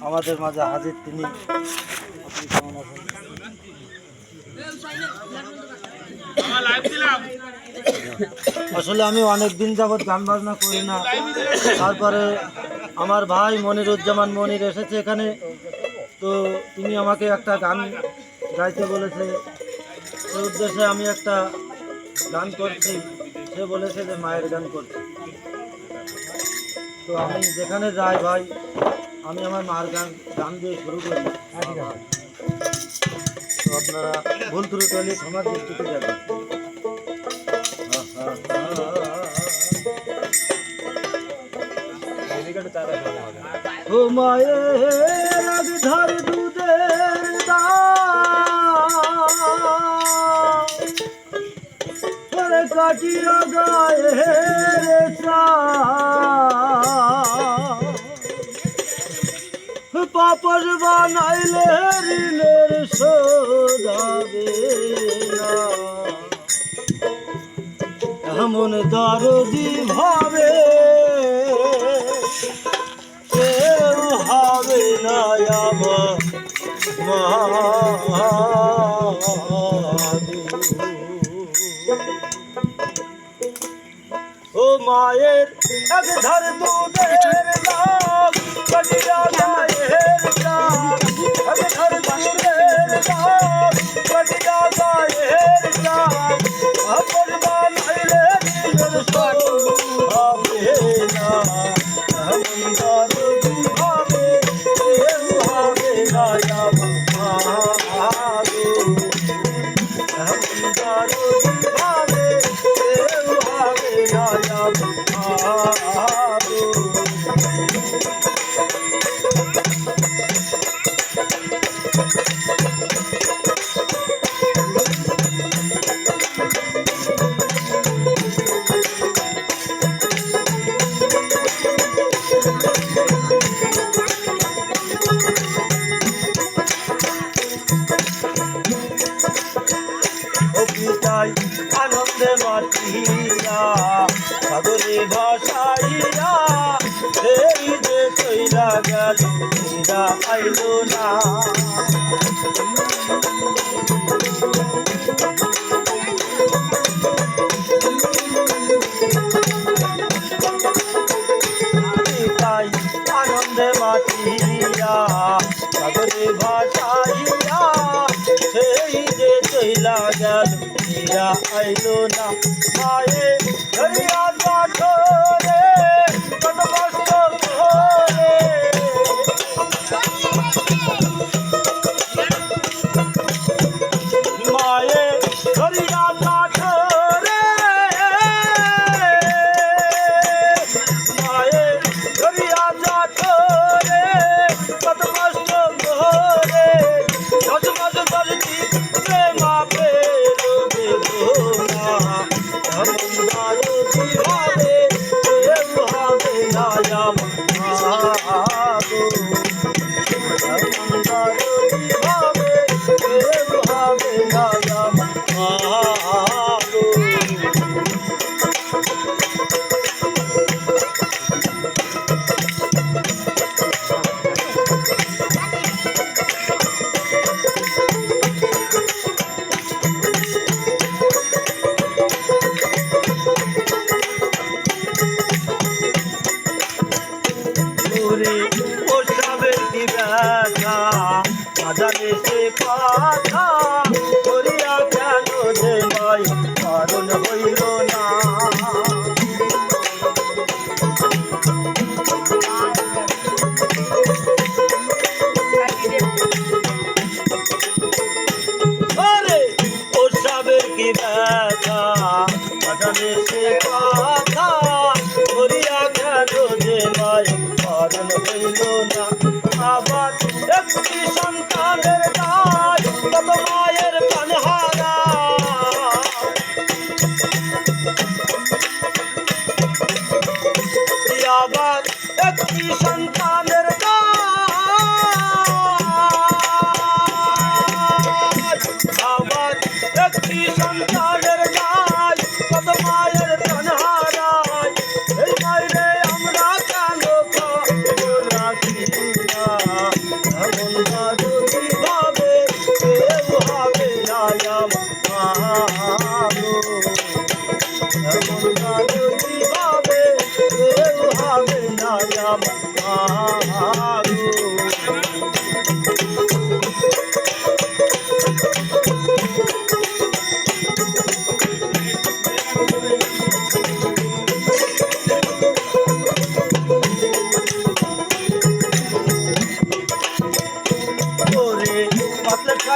আমাদের মাঝে হাজির তিনি। আপনি কেমন আছেন? আসলে আমি অনেক দিন যাবৎ গান বাজনা করি না। তারপরে আমার ভাই মনিরুজ্জামান মনির এসেছে এখানে, তো তিনি আমাকে একটা গান গাইতে বলেছে। সেই উদ্দেশ্যে আমি একটা গান করছি। সে বলেছে যে মায়ের গান করছি, তো আমি যেখানে যাই ভাই আমি আমার মার গান দিয়ে শুরু করি। তো আপনারা ভুল ত্রুটি হলে ক্ষমার দৃষ্টিতে যাবেন। ও মায়ের ধার দুধের দারে কাটিয়া গায়ের পাপর বানাইলে ঋণের শোধাবে না, এমন দরদি ভাবে কেউ হবে না আমার মা। ও মায়ের এক ধার দুধের দাম কাটিয়া গায়ের চাপ, এক ধার দুধের দাম কাটিয়া গায়ের চাপ, আপন বানাইলে নিজের শোধাবে না, এমন দরদি ভাবে কেউ হবে না আমার গো, এমন দরদি ভাবে কেউ হবে না আমার গো। পিতাই আনন্দে মাতিয়া সাগরে ভাসাইয়া সেই যে চইলা গেল ফিরা আইল না। পিতাই আনন্দে মাতিয়া সাগরে ভাসাইয়া সেই যে চইলা গেল ফিরা আইল না। মায়ে ধরিয়া কাঠরে কত কষ্ট করে, মায়ে ধরিয়া কাঠরে, মায়ে ধরিয়া কাঠরে কত কষ্ট করে, মাঝে মাঝে ধরছি প্রেমা পেরো বেদনা, এমন দরদি ভাবে কেউ হবে না আমার গো, এমন দরদি ভাবে কেউ হবে না আমার গো। ওসবের কি ব্যথা না জানে সে কথা, করিয়া কেন যে ভাই কারণ হইল না। আরে ওসবের কি ব্যথা না জানে সে কথা, করিয়া কেন যে ভাই কারণ হইল না। আবার একটি সন্তানের দায় কত মায়ের প্রাণ হারা, আবার একটি সন্তানের দায়, আবার একটি সন্তানের দায় কত মায়ের প্রাণ হারায়। এই মায়েরে আমরা কেন রাখি না,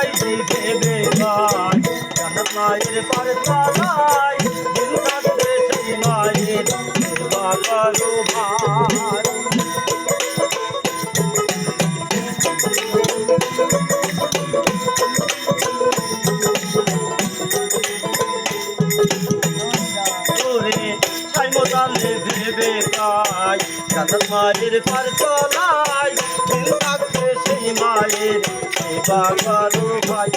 চাইছি ভেবে ভাই জান্নাত মায়ের পারে চালাই দিন থাকতে সেই মায়ের সেবা করো ভাই মোতালে ভেবে পাই জান্নাত মায়ের পার চলাই দিন থাকতে সেই মায়ের সেবা করো ভাই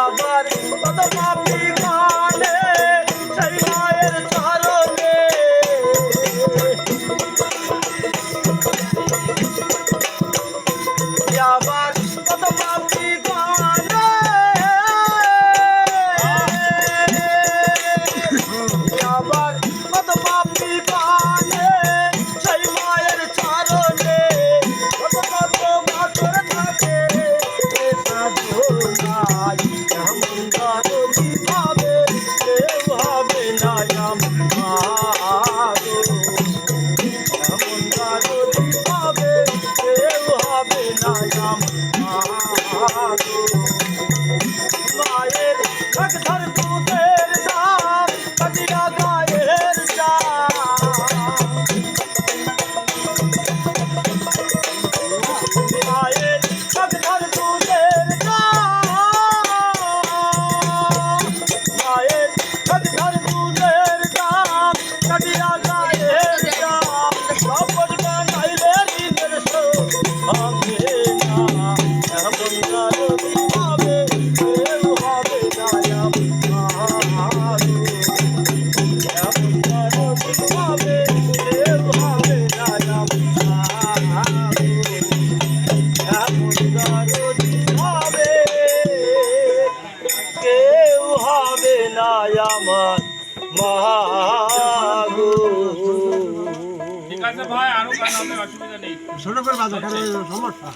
আবার কত পাপি কানে সেই মায়ের চরণে আবার কত পাপি কানে আবার কত পাপি কানে সেই মায়ের চরণে কত কত বছর থাকে এ সাধনায় এমন দরদি হবে কেউ হবে না আমাগো এমন দরদি হবে কেউ হবে না আমাগো মায়ের ঢাক ধর দুধের দাম কাটিয়া গায়ের মায়ের ঢাক ধর দুধের দাম মায়ের ঢাক ধর দুধের দাম কাটিয়া গায়ের দাম সপট বানাইলে দিনের শোক হবে না এমন দরদি হবে কেউ হবে না আমাগো এমন দরদি হবে কেউ হবে না আমাগো এমন দরদি হবে কেউ হবে না আমার মাগো ঠিক আছে ভাই, আরো গান হবে, অসুবিধা নেই। ছোট করে বাজো, কারণ সমস্যা